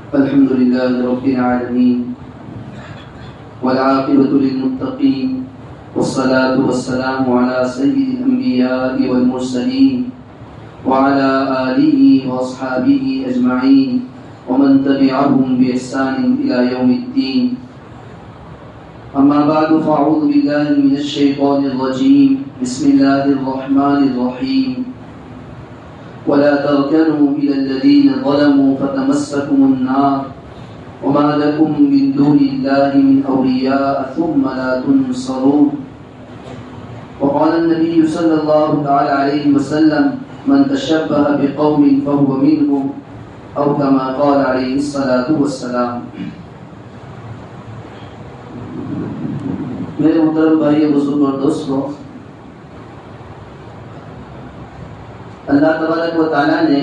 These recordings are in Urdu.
الحمد لله رب العالمين والعاقبة للمتقين والصلاة والسلام على سيد الأنبياء والمرسلين وعلى آله وأصحابه أجمعين ومن تبعهم بإحسان إلى يوم الدين. أما بعد فأعوذ بالله من الشيطان الرجيم. بسم الله الرحمن الرحيم. ولا تركنوا إلى الذين ظلموا فتمسكم النار وما لكم من دون الله من أولياء ثم لا تنصرون. وقال النبي صلى الله تعالى عليه وسلم من تشبه بقوم فهو منهم أو كما قال عليه الصلاة والسلام. میرے محترم بھائی بزرگ اور دوستوں، اللہ تبارک و تعالیٰ نے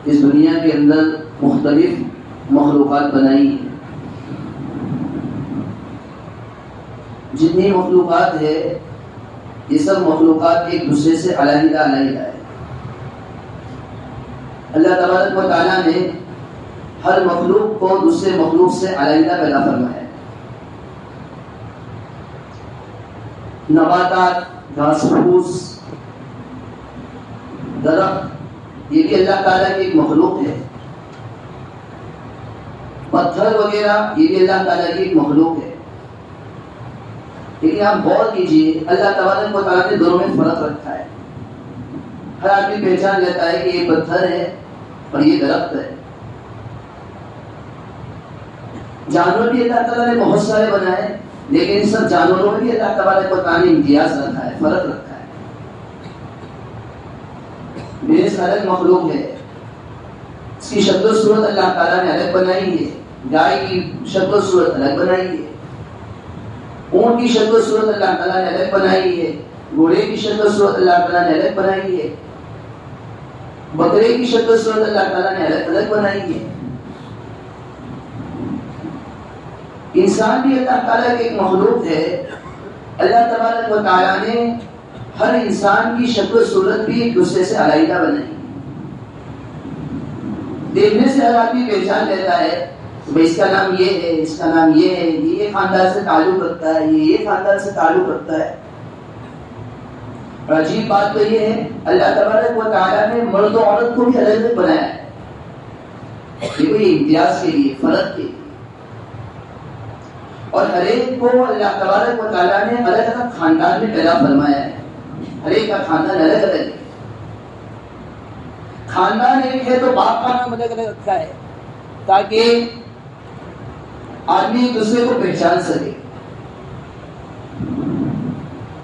اس دنیا کے اندر مختلف مخلوقات بنائی ہیں. جتنی مخلوقات ہے یہ سب مخلوقات ایک دوسرے سے علیحدہ علیحدہ ہے. اللہ تبارک و تعالیٰ نے ہر مخلوق کو دوسرے مخلوق سے علیحدہ پیدا فرمایا ہے. نباتات، گھاس پھوس، درخت، یہ بھی اللہ تعالیٰ کی ایک مخلوق ہے. پتھر وغیرہ یہ بھی اللہ تعالیٰ کی ایک مخلوق ہے. لیکن آپ غور کیجیے، اللہ تبارک و تعالیٰ نے دونوں میں فرق رکھا ہے. ہر آدمی پہچان لیتا ہے کہ یہ پتھر ہے اور یہ درخت ہے. جانور بھی اللہ تعالیٰ نے بہت سارے بنائے، لیکن ان سب جانوروں میں بھی اللہ تبارک و تعالیٰ نے امتیاز رکھا ہے، فرق رکھا ہے. بھینس الگ مخلوق ہے، اس کی شکل و صورت اللہ تعالیٰ نے الگ بنائی ہے. گائے کی شکل و صورت الگ بنائی ہے. اونٹ کی شکل و صورت اللہ تعالیٰ نے الگ بنائی ہے. گھوڑے کی شکل و صورت اللہ تعالیٰ نے الگ بنائی ہے. بکرے کی شکل و صورت اللہ تعالیٰ نے الگ الگ بنائی ہے. انسان بھی اللہ تعالیٰ کی ایک مخلوق ہے. اللہ تبارک و تعالیٰ نے ہر انسان کی شکل و صورت بھی ایک دوسرے سے علیحدہ بنائی. دیکھنے سے ہر آدمی پہچان لیتا ہے اس کا نام یہ ہے، اس کا نام یہ ہے، یہ خاندان سے تعلق رکھتا ہے، یہ خاندان سے تعلق رکھتا ہے. اور عجیب بات تو یہ ہے، اللہ تبارک و تعالیٰ نے مرد و عورت کو بھی الگ الگ بنایا ہے. یہ کوئی امتیاز کے لیے، فرق کے لیے. اور ہر ایک کو اللہ تبارک و تعالیٰ نے الگ الگ خاندان میں پیدا فرمایا ہے. ہر ایک کا خاندان الگ الگ ہے. خاندان ایک ہے تو باپ کا نام الگ الگ رکھا ہے تاکہ آدمی ایک دوسرے کو پہچان سکے.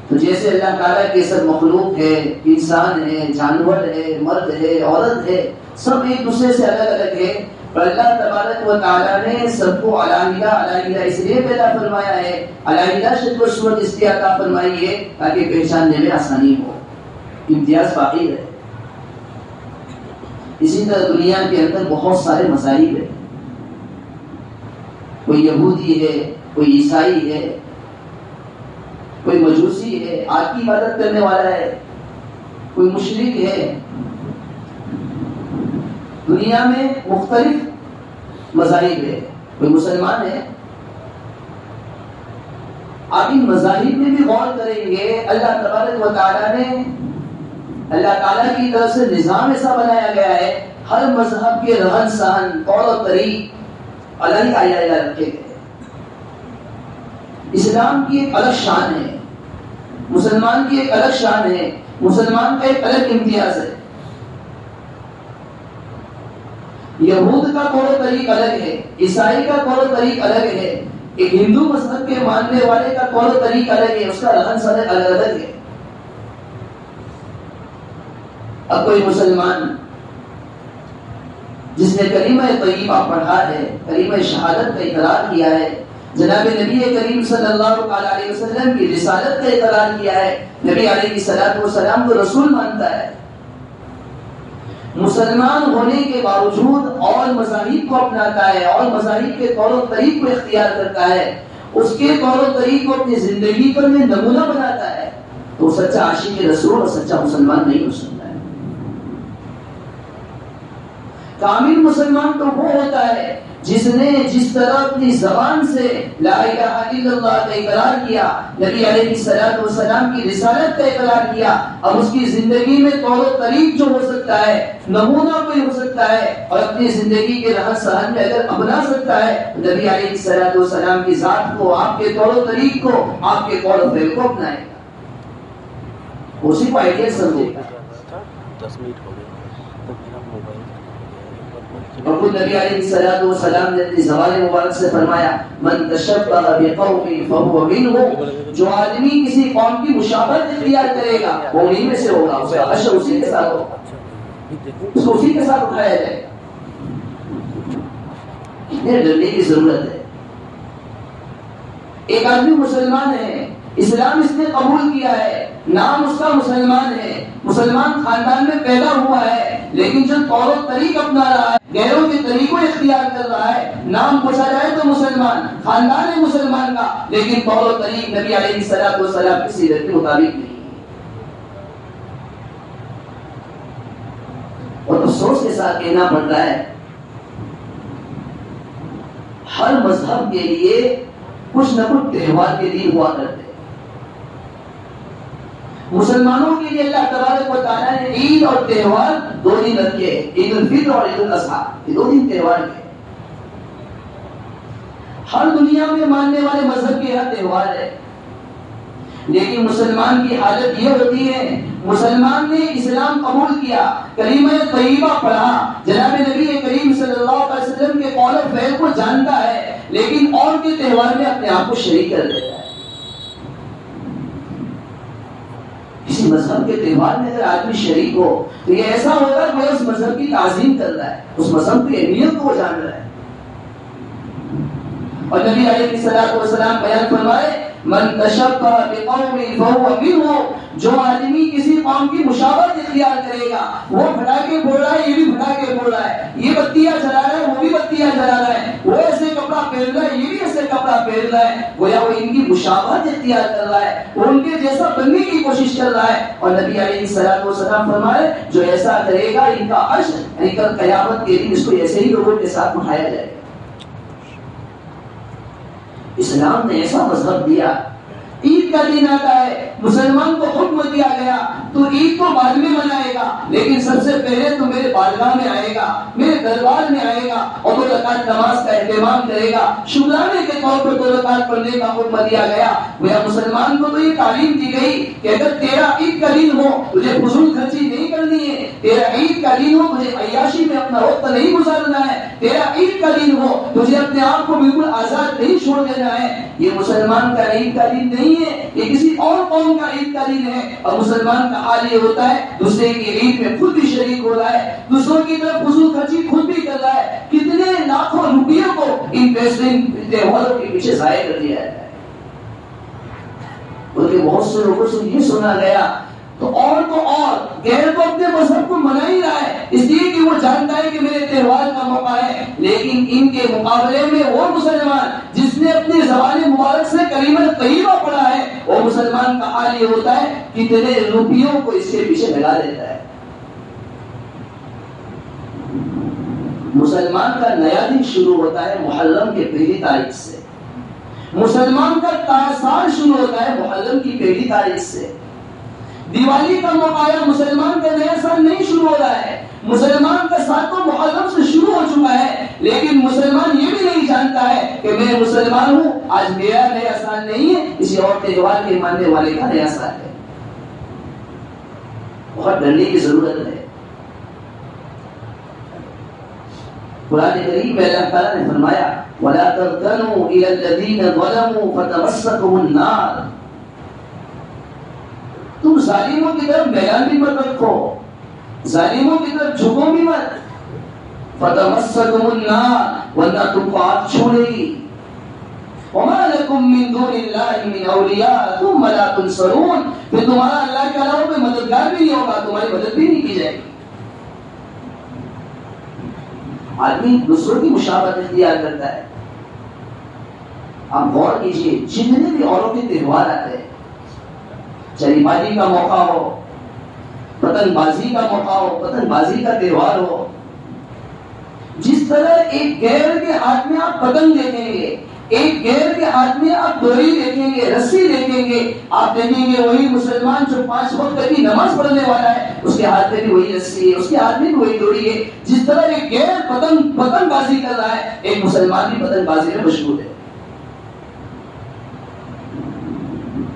تو جیسے اللہ تعالیٰ کے سب مخلوق ہے، انسان ہے، جانور ہے، مرد ہے، عورت ہے، سب ایک دوسرے سے الگ الگ ہے. اور اللہ تبارک و تعالیٰ نے سب کو علیحدہ علیحدہ اس لیے پیدا فرمایا ہے، علیحدہ شکل و صورت اس لیے عطا فرمائی ہے تاکہ پہچاننے میں آسانی ہو، امتیاز باقی رہے. اسی طرح دنیا کے اندر بہت سارے مذاہب ہیں. کوئی یہودی ہے، کوئی عیسائی ہے، کوئی مجوسی ہے، آگ کی عبادت کرنے والا ہے، کوئی مشرک ہے. دنیا میں مختلف مذاہب ہے. کوئی مسلمان ہے. آپ ان مذاہب میں بھی غور کریں گے، اللہ تبارک و تعالیٰ نے اللہ تعالیٰ کی طرف سے نظام ایسا بنایا گیا ہے، ہر مذہب کے رہن سہن، طور و طریق الگ علیحدہ رکھے گئے. اسلام کی ایک الگ شان ہے، مسلمان کی ایک الگ شان ہے، مسلمان کا ایک الگ امتیاز ہے. یہود کا طور و طریق الگ ہے، عیسائی کا طور و طریق الگ ہے، ایک ہندو مذہب کے ماننے والے کا طور و طریق الگ ہے، اس کا رہن سہن الگ الگ ہے. اب کوئی مسلمان جس نے کلمہ طیبہ پڑھا ہے، کلمہ شہادت کا اقرار کیا ہے، جناب نبی کریم صلی اللہ علیہ وسلم کی رسالت کا اقرار کیا ہے، نبی علیہ الصلوۃ والسلام کو رسول مانتا ہے، مسلمان ہونے کے باوجود اور مذاہب کو اپناتا ہے اور مذاہب کے طور و طریق کو اختیار کرتا ہے، اس کے طور و طریق کو اپنی زندگی پر میں نمونہ بناتا ہے، تو سچا عاشق رسول اور سچا مسلمان نہیں ہو سکتا ہے. کامل مسلمان تو وہ ہوتا ہے جس نے جس طرح اپنی زبان سے لا الہ الا اللہ کا اقرار کیا، نبی علیہ الصلوۃ والسلام کی رسالت کا اقرار کیا، اب اس کی زندگی میں طور و طریق جو ہو سکتا ہے، نمونہ کوئی ہو سکتا ہے، اور اپنی زندگی کے رہن سہن میں اگر اپنا سکتا ہے، نبی علیہ الصلوۃ والسلام کی ذات کو، آپ کے طور و طریق کو، آپ کے قول و فعل کو اپنائے گا، اسی کو آئیڈیل سمجھے گا۔ 10 منٹ ہو گئے تو میرا موبائل اور خود نبی علیہ الصلوۃ والسلام نے اپنی زبان مبارک سے فرمایا من تشبہ بقوم فهو منهم، جو آدمی کسی قوم کی مشابہت اختیار کرے گا وہ انہی میں سے ہوگا، اس کا حشر اسی کے ساتھ ہوگا، اس کو اسی کے ساتھ اٹھایا جائے گا۔ کتنے ڈرنے کی ضرورت ہے۔ ایک آدمی مسلمان ہے، اسلام اس نے قبول کیا ہے، نام اس کا مسلمان ہے، مسلمان خاندان میں پیدا ہوا ہے، لیکن جو طور و طریق اپنا رہا ہے، غیروں کے طریقوں اختیار کر رہا ہے، نام پوچھا جائے تو مسلمان، خاندان ہے مسلمان کا، لیکن طور و طریق نبی علیہ الصلوۃ والسلام کی سیرت کے مطابق نہیں ہے۔ اور افسوس کے ساتھ کہنا پڑتا ہے ہر مذہب کے لیے کچھ نہ کچھ تہوار کے دن ہوا کرتے ہیں۔ مسلمانوں کے لیے اللہ تبارک و تعالیٰ نے عید اور تہوار 2 دن رکھے، عید الفطر اور عید الاضحیٰ، یہ 2 دن تہوار کے۔ ہر دنیا میں ماننے والے مذہب کے یہاں تہوار ہے، لیکن مسلمان کی حالت یہ ہوتی ہے، مسلمان نے اسلام قبول کیا، کلمہ طیبہ پڑھا، جناب نبی کریم صلی اللہ علیہ وسلم کے قول و فعل کو جانتا ہے، لیکن اور کے تہوار میں اپنے آپ کو شریک کر دیتا ہے۔ کسی مذہب کے تہوار میں اگر آدمی شریک ہو تو یہ ایسا ہوگا کہ اس مذہب کی تعظیم کر رہا ہے، اس مذہب کی اہمیت کو وہ جان رہا ہے۔ اور نبی علیہ الصلوۃ والسلام بیان فرمائے من تشبہ بقوم فهو منهم، جو آدمی کسی قوم کی مشابہت اختیار کرے گا، وہ پٹاخے پھوڑ رہا ہے، یہ بھی پٹاخے پھوڑ رہا ہے، یہ بتیاں جلا رہا ہے، وہ بھی بتیاں جلا رہا ہے، وہ ایسے کپڑا پہن رہا ہے، یہ بھی ایسے کپڑا پہن رہا ہے، گویا وہ ان کی مشابہت اختیار کر رہا ہے، وہ ان کے جیسا بننے کی کوشش کر رہا ہے۔ اور نبی علیہ الصلوۃ والسلام فرمائے جو ایسا کرے گا ان کا حشر یعنی کل قیامت کے دن اس کو ایسے ہی لوگوں کے ساتھ اٹھایا جائے گا۔ اسلام نے ایسا مذہب دیا، عید کا دن آتا ہے، مسلمان کو حکم دیا گیا تو عید کو بعد میں منائے گا، لیکن سب سے پہلے تو میرے بارگاہ میں آئے گا، میرے دربار میں آئے گا اور 2 رکعت نماز کا اہتمام کرے گا، شکرانے کے طور پر 2 رکعت پڑھنے کا حکم دیا گیا۔ گویا مسلمان کو تو یہ تعلیم دی گئی کہ اگر تیرا عید کا دن ہو تجھے فضول خرچی نہیں کرنی ہے، تیرا عید کا دن ہو تجھے عیاشی میں اپنا وقت نہیں گزارنا ہے، تیرا عید کا دن ہو تجھے اپنے آپ کو بالکل آزاد نہیں چھوڑ دینا ہے۔ یہ مسلمان کا عید کا دن نہیں ہے، یہ کسی اور قوم کا عید کا دن ہے، اور مسلمان کا حال یہ ہوتا ہے دوسرے کی عید میں خود بھی شریک ہو رہا ہے، دوسروں کی طرف فضول خرچی خود بھی کر رہا ہے، کتنے لاکھوں روپیوں کو ان تہواروں کے پیچھے ضائع کر دیا ہے۔ بلکہ بہت سے لوگوں سے یہ سنا گیا تو اور غیر تو اپنے مذہب کو منا ہی رہا ہے اس لیے کہ وہ جانتا ہے کہ میرے تہوار کا موقع ہے، لیکن ان کے مقابلے میں وہ مسلمان جس نے اپنی زبان مبارک سے کلمہ طیبہ پڑھا ہے، وہ مسلمان کا حال یہ ہوتا ہے کتنے روپیوں کو اس کے پیچھے لگا دیتا ہے۔ مسلمان کا نیا دن شروع ہوتا ہے محرم کی 1 تاریخ سے، مسلمان کا سال شروع ہوتا ہے محرم کی 1 تاریخ سے۔ دیوالی کا موقع ہے، مسلمان کا نیا سال نہیں شروع ہو رہا ہے، مسلمان کا سال تو محرم سے شروع ہو چکا ہے، لیکن مسلمان یہ بھی نہیں جانتا ہے کہ میں مسلمان ہوں، آج میرا نیا سال نہیں ہے، کسی اور تہوار کے ماننے والے کا نیا سال ہے۔ بہت ڈرنے کی ضرورت ہے۔ قرآن کریم میں اللہ تعالیٰ نے فرمایا وَلَا تَرْكَنُوا إِلَى الَّذِينَ ظَلَمُوا فَتَمَسَّكُمُ النَّارُ، تم ظالموں کی طرف میلان بھی مت رکھو، ظالموں کی طرف جھکو بھی مت، فَتَمَسَّكُمُ النَّارُ، ورنہ تم کو آگ چھو لے گی، وَمَا لَكُم مِّن دُونِ اللَّهِ مِنْ أَوْلِيَاءَ ثُمَّ لَا تُنصَرُونَ، پھر تمہارا اللہ کے علاوہ کوئی مددگار بھی نہیں ہوگا، تمہاری مدد بھی نہیں کی جائے گی۔ آدمی دوسروں کی مشابہت اختیار کرتا ہے۔ آپ غور کیجئے جتنے بھی اوروں کے تہوار آتے ہیں، چری بازی کا موقع ہو، پتنگ بازی کا موقع ہو، پتنگ بازی کا تہوار ہو، جس طرح ایک غیر کے ہاتھ میں آپ پتنگ دیکھیں گے، ایک غیر کے ہاتھ میں آپ ڈوری دیکھیں گے، رسی دیکھیں گے، آپ دیکھیں گے وہی مسلمان جو 5 وقت کی نماز پڑھنے والا ہے اس کے ہاتھ میں بھی وہی رسی ہے، اس کے ہاتھ میں بھی وہی ڈوری ہے. جس طرح ایک غیر پتنگ بازی کر رہا ہے، ایک مسلمان بھی پتنگ بازی میں مشغول ہے.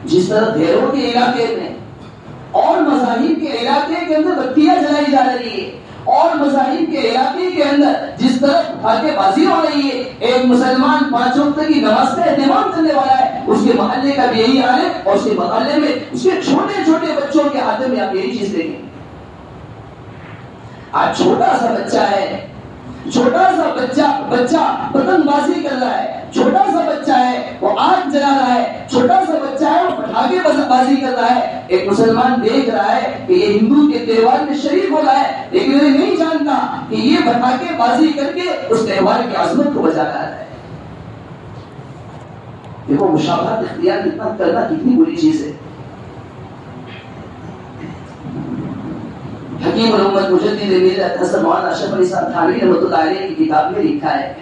جس طرح غیروں کے علاقے میں اور مذاہب کے علاقے کے اندر بتیاں جلائی جا رہی ہے، اور مذاہب کے علاقے کے اندر جس طرح آگے بازی ہو رہی ہے، ایک مسلمان 5 وقت کی نماز کا اہتمام کرنے والا ہے، اس کے محلے کا بھی یہی حال ہے، اور اس کے محلے میں اس کے چھوٹے چھوٹے بچوں کے ہاتھ میں آپ یہی چیز دیکھیں. آج چھوٹا سا بچہ ہے، چھوٹا سا بچہ پتنگ بازی کر رہا ہے، چھوٹا سا بچہ ہے وہ آگ جلا رہا ہے، چھوٹا سا بچہ ہے وہ پٹاخے بازی کر رہا ہے. ایک مسلمان دیکھ رہا ہے کہ یہ ہندو کے تہوار میں شریک ہو رہا ہے، لیکن یہ نہیں جانتا کہ یہ پٹاخے بازی کر کے اس تہوار کی عظمت کو بجا رہا ہے. دیکھو مشابہت اختیار کرنا کتنی بری چیز ہے. حکیم الامت مجدد ملت حضرت مولانا اشرف علی صاحب تھانوی رحمۃ اللہ علیہ کی کتاب میں لکھا ہے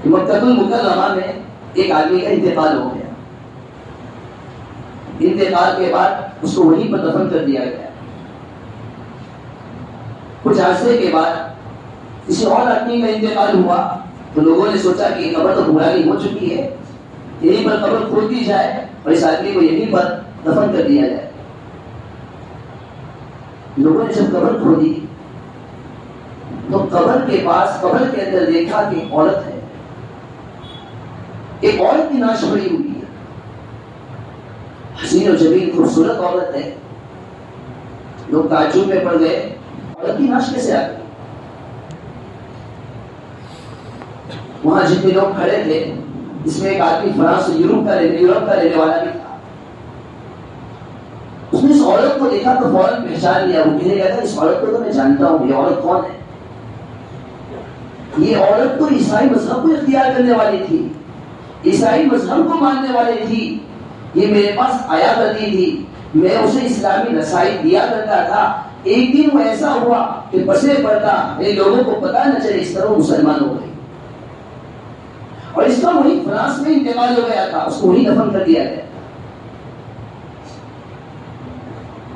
کہ مکہ المکرمہ میں ایک آدمی کا انتقال ہو گیا. انتقال کے بعد اس کو وہیں پر دفن کر دیا گیا. کچھ عرصے کے بعد کسی اور آدمی کا انتقال ہوا تو لوگوں نے سوچا کہ قبر تو پرانی ہو چکی ہے، یہیں پر قبر کھود دی جائے اور اس آدمی کو یہیں پر دفن کر دیا جائے. لوگوں نے جب قبر کھودی تو قبر کے پاس، قبر کے اندر دیکھا کہ ایک عورت ہے، ایک عورت کی نعش پڑی ہوئی ہے، حسین و جمیل خوبصورت عورت ہے. لوگ تعجب میں پڑ گئے، عورت کی نعش کیسے آ گئی؟ وہاں جتنے لوگ کھڑے تھے اس میں ایک آدمی فرانس یورپ کا رہنے والا بھی تھا. اس نے اس عورت کو دیکھا تو فوراً پہچان لیا. وہ کہنے لگا اس عورت کو تو میں جانتا ہوں، یہ عورت کون ہے؟ یہ عورت تو عیسائی مذہب کو اختیار کرنے والی تھی، عیسائی مذہب کو ماننے والی تھی. یہ میرے پاس آیا کرتی تھی، میں اسے اسلامی رسائی دیا کرتا تھا. ایک دن وہ ایسا ہوا کہ بسے پڑتا لوگوں کو پتہ نہ چلے، اس طرح وہ مسلمان ہو گئی. اور اس کا وہی فرانس میں انتقال ہو گیا تھا، اس کو وہی دفن کر دیا گیا.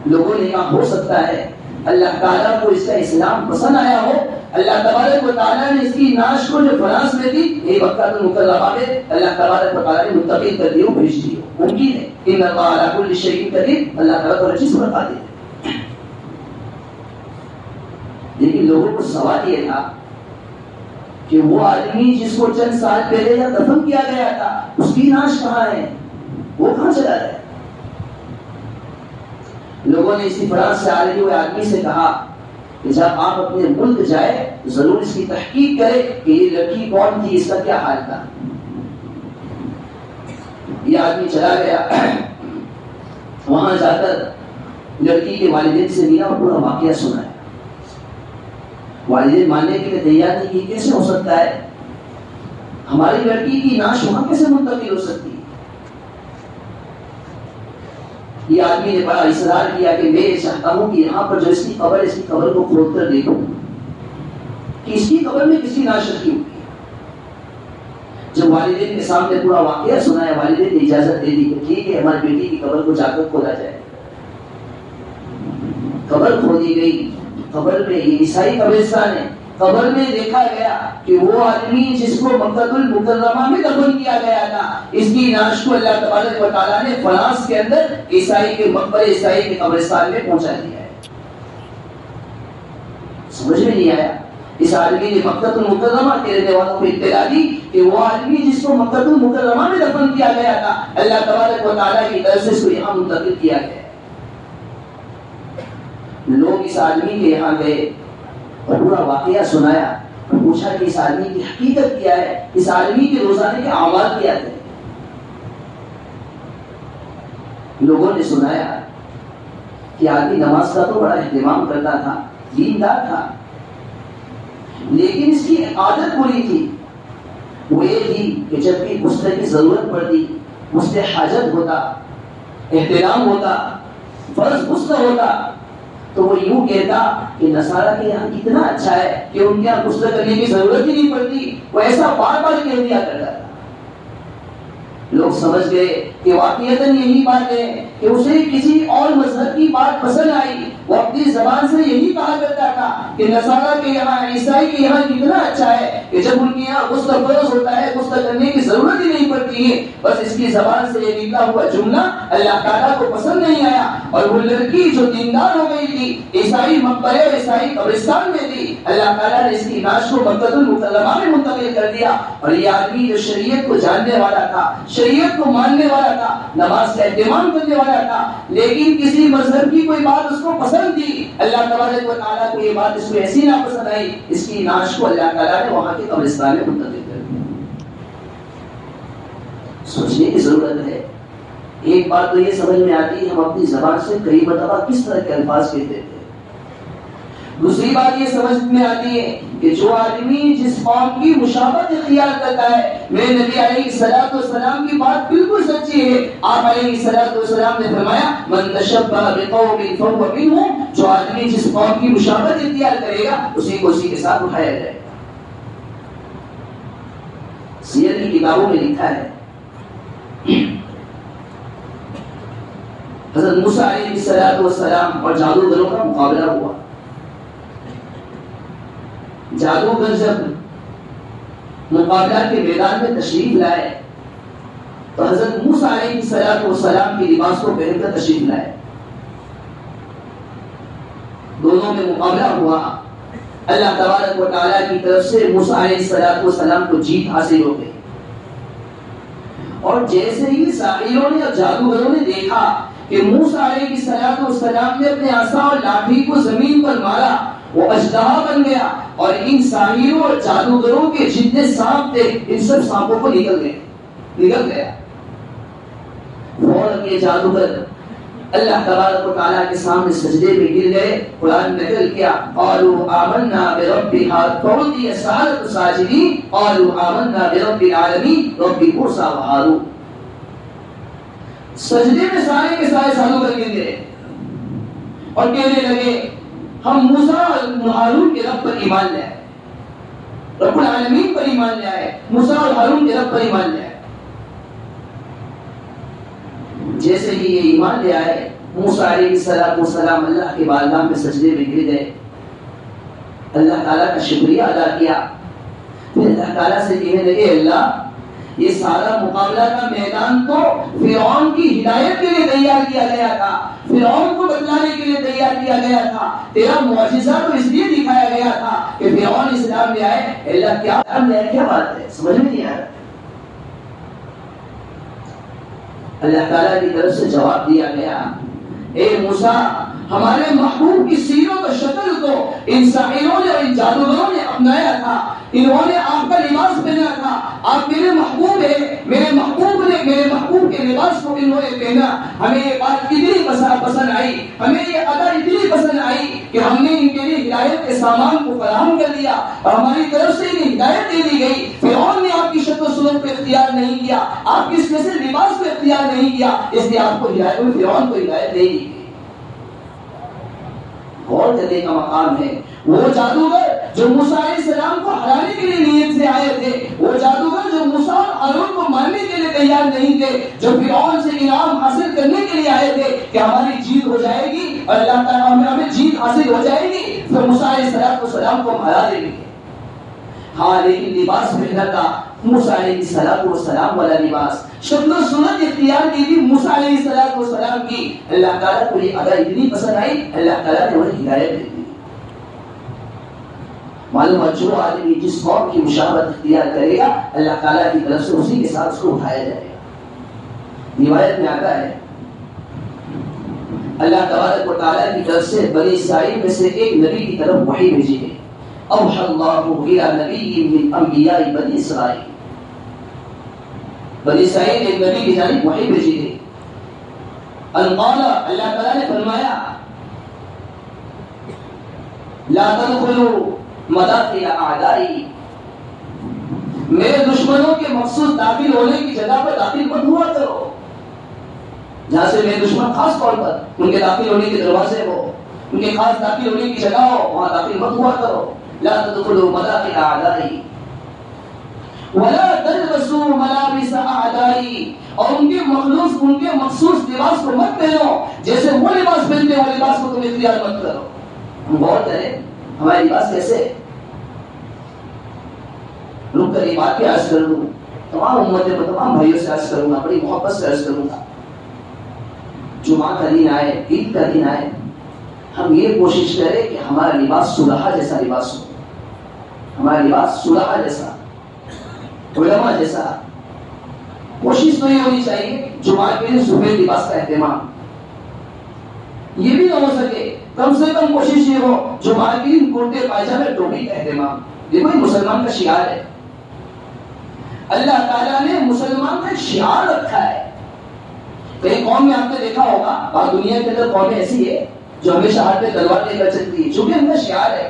لوگوں نے کہا ہو سکتا ہے اللہ تعالیٰ کو اس کا اسلام پسند آیا ہو، اللہ تبارک و تعالیٰ نے اس کی نعش کو جو فرانس میں تھی یہ مکہ المکرمہ میں اللہ تبارک و تعالیٰ نے منتقل کر دی ہو، بھیج دی ہو. ممکن ہے ان اللہ علی کل شیء قدیر، اللہ تعالیٰ کو ہر چیز بتا دے. لیکن لوگوں کو سوال یہ تھا کہ وہ آدمی جس کو چند سال پہلے یا دفن کیا گیا تھا اس کی نعش کہاں ہے، وہ کہاں چلا گیا؟ لوگوں نے اسی فرانس سے آ رہے ہوئے آدمی سے کہا کہ جب آپ اپنے ملک جائے ضرور اس کی تحقیق کرے کہ یہ لڑکی کون تھی، اس کا کیا حال تھا. یہ آدمی چلا گیا، وہاں جا کر لڑکی کے والدین سے ملا اور پورا واقعہ سنا ہے. والدین ماننے کے لیے تیار نہیں کہ کیسے ہو سکتا ہے، ہماری لڑکی کی نعش وہاں کیسے منتقل ہو سکتی ہے. یہ آدمی نے بڑا اصرار کیا کہ میں چاہتا ہوں کہ یہاں پر جو اس کی قبر کو کھود کر دیکھوں کہ اس کی قبر میں کسی نعش رکھی ہوئی ہے. جب والدین کے سامنے پورا واقعہ سنا ہے، والدین نے اجازت دے دی کہ ٹھیک ہے ہماری بیٹی کی قبر کو جا کر کھودا جائے. قبر کھودی گئی. قبر میں یہ عیسائی قبرستان ہے، قبر میں دیکھا گیا کہ وہ آدمی جس کو مکہ المکرمہ میں دفن کیا گیا تھا اس کی نعش کو اللہ تبارک و تعالیٰ نے فرانس کے اندر عیسائی کے مقبرے، عیسائی کے قبرستان میں پہنچا دیا ہے. سمجھ میں نہیں آیا. اس آدمی نے مکہ المکرمہ کے رہنے والوں کو اطلاع دی کہ وہ آدمی جس کو مکہ المکرمہ میں دفن کیا گیا تھا اللہ تبارک و تعالیٰ کی طرف سے اس کو یہاں منتقل کیا گیا. لوگ اس آدمی کے یہاں گئے اور پورا واقعہ سنایا اور پوچھا کہ اس آدمی کی حقیقت کیا ہے، اس آدمی کے روزانے کے اعمال کیا تھے. لوگوں نے سنایا کہ آدمی نماز کا تو بڑا اہتمام کرتا تھا، دیندار تھا، لیکن اس کی عادت بری تھی. وہ یہ تھی کہ جب بھی غسل کی ضرورت پڑتی، غسل حاجت ہوتا، احترام ہوتا، فرض غسل ہوتا تو وہ یوں کہتا کہ نصارہ کے یہاں اتنا اچھا ہے کہ ان کے یہاں غسل کرنے کی ضرورت ہی نہیں پڑتی. وہ ایسا بار بار کہہ دیا کرتا تھا. لوگ سمجھ گئے کہ واقعتاً یہی بات ہے کہ اسے کسی اور مذہب کی بات پسند آئی. وہ اپنی زبان سے یہی کہا کرتا تھا کہ نصارہ کے یہاں عیسائی کے یہاں کتنا اچھا ہے کہ جب ان کے یہاں غسل فرض ہوتا ہے غسل کرنے کی ضرورت ہی نہیں پڑتی ہے. بس اس کی زبان سے یہ نکلا ہوا جملہ اللہ تعالیٰ کو پسند نہیں آیا. اور وہ لڑکی جو دیندار ہو گئی تھی عیسائی مقبرے عیسائی قبرستان میں تھی, اللہ تعالیٰ نے اس کی نعش کو مکۃ المکرمہ میں منتقل کر دیا. اور یہ آدمی جو شریعت کو جاننے والا تھا, شریعت کو ماننے والا تھا, نماز کا اہتمام کرنے والا تھا, لیکن کسی مذہب کی کوئی بات اس کو پسند تھی, اللہ تبارک و تعالیٰ کو یہ بات اس کو ایسی نہ پسند آئی, اس کی نعش کو اللہ تعالیٰ نے وہاں کے قبرستان میں منتقل کر دیا. سوچنے کی ضرورت ہے. ایک بات تو یہ سمجھ میں آتی ہے ہم اپنی زبان سے کئی مرتبہ کس طرح کے الفاظ کہتے تھے. دوسری بات یہ سمجھ میں آتی ہے کہ جو آدمی جس قوم کی مشابہت اختیار کرتا ہے, میرے نبی علیہ الصلوۃ والسلام کی بات بالکل سچی ہے. آپ علیہ الصلوۃ والسلام نے فرمایا من تشبہ بقوم فهو منهم, جو آدمی جس قوم کی مشابہت اختیار کرے گا اسی کو اسی کے ساتھ اٹھایا جائے گا. سیر کی کتابوں میں لکھا ہے حضرت موسیٰ علیہ السلام اور جادوگروں کا مقابلہ ہوا. جادوگر جب مقابلہ کے میدان میں تشریف لائے تو حضرت موسیٰ علیہ السلام کے لباس کو پہن کر تشریف لائے. دونوں میں مقابلہ ہوا. اللہ تبارک و تعالیٰ کی طرف سے موسیٰ علیہ السلام کو جیت حاصل ہو گئی. اور جیسے ہی ساحروں نے اور جادوگروں نے دیکھا کہ موسیٰ علیہ السلام نے اپنے عصا اور لاٹھی کو زمین پر مارا, وہ اژدہا بن گیا اور ان ساحروں اور جادوگروں کے جتنے سانپ تھے ان سب سانپوں کو نکل گیا. فوراً یہ جادوگر اللہ تبارک و تعالیٰ کے سامنے سجدے میں گر گئے. قرآن نقل کیا قالوا آمنا برب هارون السحرة ساجدين قالوا آمنا برب العالمين رب موسیٰ وہارون. سجدے میں سارے کے سارے جادوگر گر گئے اور کہنے لگے ہم موسیٰ اور ہارون کے رب پر ایمان لے آئے, رب العالمین پر ایمان لے آئے, موسیٰ اور ہارون کے رب پر ایمان لے آئے. جیسے ہی یہ ایمان لے آئے موسیٰ علیہ السلام اللہ کے بارگاہ میں سجدے میں گر گئے, اللہ تعالیٰ کا شکریہ ادا کیا. پھر اللہ تعالیٰ سے کہنے لگے اللہ یہ سارا مقابلہ کا میدان تو فرعون کی ہدایت کے لیے تیار کیا گیا تھا, فرعون کو بتلانے کے لیے تیار کیا گیا تھا, تیرا معجزہ تو اس لیے دکھایا گیا تھا کہ فرعون اسلام لے آئے. اللہ کیا بات ہے, سمجھ میں نہیں آ رہا. اللہ تعالیٰ کی طرف سے جواب دیا گیا اے موسیٰ ہمارے محبوب کی سیرت و شکل کو ان ساحروں نے اور ان جادوگروں نے اپنایا تھا, انہوں نے آپ کا لباس پہنا تھا, آپ میرے محبوب ہیں, میرے محبوب کے لباس کو انہوں نے پہنا. ہمیں یہ بات اتنی پسند آئی, ہمیں یہ ادا اتنی پسند آئی کہ ہم نے ان کے لیے ہدایت کے سامان کو فراہم کر دیا اور ہماری طرف سے انہیں ہدایت دے دی گئی. فرعون نے آپ کی شکل و صورت کو اختیار نہیں کیا, آپ کی اس جیسے لباس کو اختیار نہیں کیا, اس لیے آپ کو ہدایت, فرعون کو ہدایت نہیں دی. غور کرنے کا مقام ہے وہ جادوگر جو موسیٰ علیہ السلام کو ہرانے کے لیے نیت سے آئے تھے, وہ جادوگر جو موسیٰ اور ہارون کو ماننے کے لیے تیار نہیں تھے, جو فرعون سے انعام حاصل کرنے کے لیے آئے تھے کہ ہماری جیت ہو جائے گی اور اللہ تعالیٰ ہمیں جیت حاصل ہو جائے گی پھر موسیٰ علیہ السلام کو ہرا دیں گے. ہاں لیکن لباس پہنا تھا موسیٰ علیہ السلام والا لباس, شکل و صورت اختیار کی تھی موسیٰ علیہ السلام کی. اللہ تعالیٰ کو یہ ادا اتنی پسند آئی, اللہ تعالیٰ نے انہیں ہدایت دے دی. معلوم ہے جو آدمی جس قوم کی مشابہت اختیار کرے گا اللہ تعالیٰ کی طرف سے اسی کے ساتھ اس کو اٹھایا جائے گا. روایت میں آتا ہے اللہ تبارک و تعالیٰ کی طرف سے بنی اسرائیل میں سے ایک نبی کی طرف وحی بھیجی گئی. اوحى الله الى نبي من انبیاء بنی اسرائیل, بنی اسرائیل ایک نبی کی جانب وحی بھیجی گئی. قال اللہ تعالیٰ نے فرمایا لا تدخلوا مداخل اعدائی, میرے دشمنوں کے مخصوص داخل ہونے کی جگہ پر داخل مت ہوا کرو, جہاں سے میرے دشمن خاص طور پر ان کے داخل ہونے کے دروازے ہو. ان کے خاص داخل ہونے کی جگہ ہو وہاں داخل مت ہوا کرو. لا تدخلوا مداخل اعدائی ولا تلبسوا ملابس اعدائی، اور ان کے مخصوص لباس کو مت پہنو، جیسے وہ لباس پہنتے ہیں وہ لباس کو تم اختیار مت کرو. ہم غور کریں ہمارے لباس کیسے. رک کر یہ بات پہ عرض کر دوں، تمام امتیں کو تمام بھائیوں سے عرض کروں گا، بڑی محبت سے عرض کروں گا. جمعہ کا دن آئے، عید کا دن آئے، ہم یہ کوشش کریں کہ ہمارا لباس صلحہ جیسا لباس ہو، ہمارا لباس صلحہ جیسا، علماء جیسا. کوشش تو یہ ہونی چاہیے جمعہ کے دن سفید لباس کا اہتمام. یہ بھی نہ ہو سکے کم سے کم کوشش یہ ہو جمعہ کے دن کرتے پائجامے ٹوپی کا اہتمام. دیکھو یہ مسلمان کا شعار ہے. اللہ تعالیٰ نے مسلمان کا ایک شعار رکھا ہے. کئی قوم میں آپ نے دیکھا ہوگا اور دنیا کے اندر قومیں ایسی ہے جو ہمیشہ ہاتھ پہ تلوار لے کر چلتی ہے، چونکہ ان کا شعار ہے.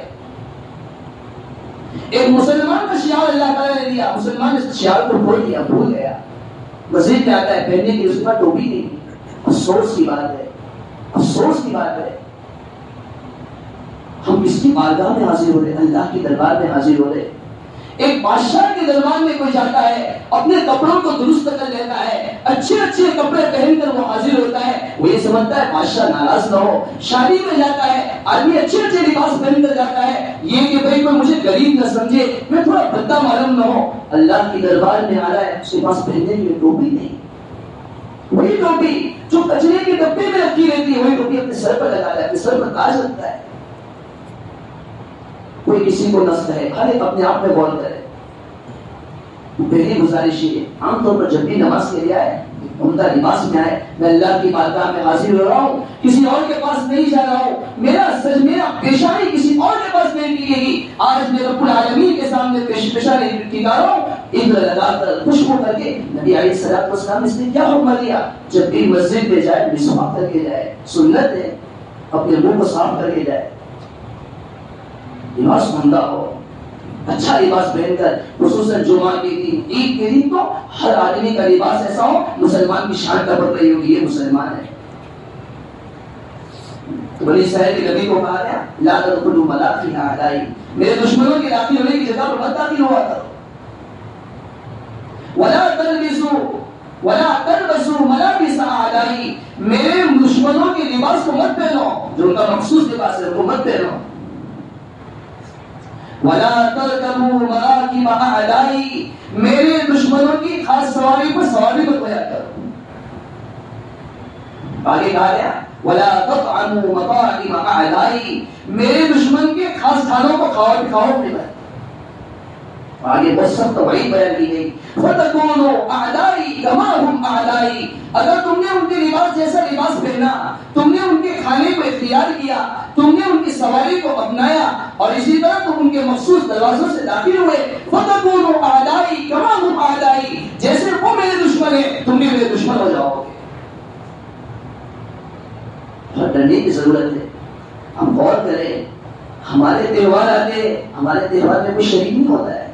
ایک مسلمان کا شعار اللہ تعالیٰ نے دیا، مسلمان اس شعار کو بھول دیا، بھول گیا. مزید میں آتا ہے پہننے کی اس کا ٹوپی نہیں. افسوس کی بات ہے، افسوس کی بات ہے. ہم کس کی بارگاہ میں حاضر ہو رہے؟ اللہ کے دربار میں حاضر ہو رہے. ایک بادشاہ کے دربار میں کوئی جاتا ہے، اپنے کپڑوں کو درست کر لیتا ہے، اچھے اچھے کپڑے پہن کر وہ حاضر ہوتا ہے. وہ یہ سمجھتا ہے بادشاہ ناراض نہ ہو. شادی میں جاتا ہے آدمی اچھے اچھے لباس پہن کر جاتا ہے، یہ کہ بھائی کوئی مجھے غریب نہ سمجھے، میں تھوڑا بھدا معلوم نہ ہو. اللہ کے دربار میں آ رہا ہے، اس کے پاس پہننے کی ٹوپی نہیں. وہی ٹوپی جو کچرے کے ڈبے میں رکھی رہتی ہے وہی ٹوپی اپنے سر پر لگا ہے، اپنے سر پر تاج رکھتا ہے. کوئی کسی کو نہ کہے، ہر ایک اپنے آپ میں غور کرے. پہلی گزارش یہ عام طور پر جب بھی نماز کے لیے آئے عمدہ لباس میں آئے، میں اللہ کی بارگاہ میں حاضر ہو رہا ہوں، کسی اور کے پاس نہیں جا رہا ہوں. میرا پیشانی کسی اور کے پاس نہیں ٹکے گی. آج میں رب العالمین کے سامنے پیشانی ٹکا رہا ہوں، عطر لگا کر خوشبو کر کے. نبی علیہ السلام نے اس نے کیا حکم دیا؟ جب بھی مسجد میں جائے مسواک کر کے جائے. سنت ہے اپنے منہ کو صاف کر کے جائے. لباس عمدہ ہو، اچھا لباس پہن کر، خصوصاً جمعہ کے دن، عید کے دن تو ہر آدمی کا لباس ایسا ہو مسلمان کی شان کا بڑھ رہی ہوگی یہ مسلمان ہے. تو بنی اسرائیل کے نبی کو کہا گیا لا تدخلوا مداخل اعدائی، میرے دشمنوں کے داخل ہونے کی جگہ پر مت داخل ہوا کرو. ولا تلبسوا ملابس اعدائی، میرے دشمنوں کے لباس کو مت پہنو، جو ان کا مخصوص لباس ہے وہ مت پہنو. ولا تركبوا مراكب اعدائی، میرے دشمنوں کی خاص سواری پر سواری مت کیا کرو. آگے کہا گیا ولا تطعموا مطاعم اعدائی، میرے دشمن کے خاص کھانوں کو کھاؤ نہیں. آگے بہت سخت وعید بیان کی گئی فتكونوا اعدائی كما هم اعدائی. اگر تم نے ان کے لباس جیسا لباس پہنا، تم نے ان کے کھانے کو اختیار کیا، تم نے ان کی سواری کو اپنایا، اور اسی طرح تم ان کے مخصوص دروازوں سے داخل ہوئے، فتكونوا اعدائی كما هم اعدائی، جیسے وہ میرے دشمن ہیں تم بھی میرے دشمن ہو جاؤ گے. بہت ڈرنے کی ضرورت ہے. ہم غور کریں، ہمارے تہوار آتے، ہمارے تہوار میں کوئی شریک نہیں ہوتا ہے.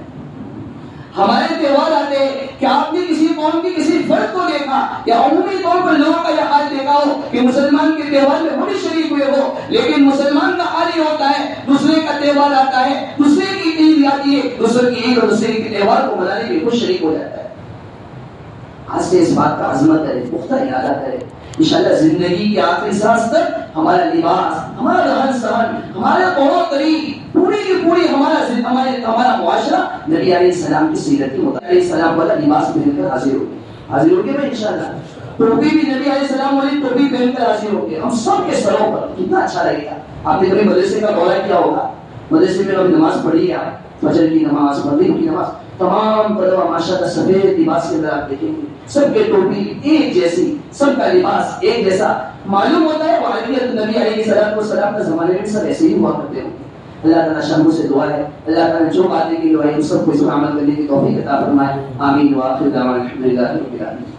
ہمارے تہوار آتے کہ آپ نے کسی قوم کی کسی فرد کو دیکھا یا عمومی طور پر لوگوں کا یہ حال دیکھا ہو کہ مسلمان کے تہوار میں وہ بھی شریک ہوئے ہو، لیکن مسلمان کا حال یہ ہوتا ہے دوسرے کا تہوار آتا ہے، دوسرے کی عید آتی ہے، دوسرے کی عید اور دوسرے کے تہوار کو منانے کے لیے خود شریک ہو جاتا ہے. آج سے اس بات کا عزم کرے، پختہ ارادہ کرے. انشاءاللہ زندگی کے آخری سانس تک ہمارا لباس، ہمارا رہن سہن، ہمارا قول طریق، پوری کی پوری ہمارا معاشرہ نبی علیہ السلام کی سیرت کے مطابق علیہ السلام والا لباس پہن کر حاضر ہو گئے بھائی انشاءاللہ. ٹوپی بھی نبی علیہ السلام والی ٹوپی پہن کر حاضر ہو گئے. ہم سب کے سروں پر کتنا اچھا لگے گا. آپ نے کبھی مدرسے کا دورہ کیا ہوگا، مدرسے میں کبھی نماز پڑھی ہے، فجر کی نماز، مغرب کی نماز، تمام طلبہ ماشاءاللہ سفید لباس کے اندر آپ دیکھیں گے، سب کے ٹوپی ایک جیسی، سب کا لباس ایک جیسا. معلوم ہوتا ہے وہ نبی علیہ السلام کے زمانے میں سب ایسے ہی ہوا کرتے ہوں. اللہ تعالیٰ شاموں سے دعا ہے اللہ تعالیٰ جو باتیں کی دعائیں سب کو اس پر عمل کرنے کی توفیق عطا فرمائے. آمین. وآخر دعوانا الحمدللہ رب العالمین.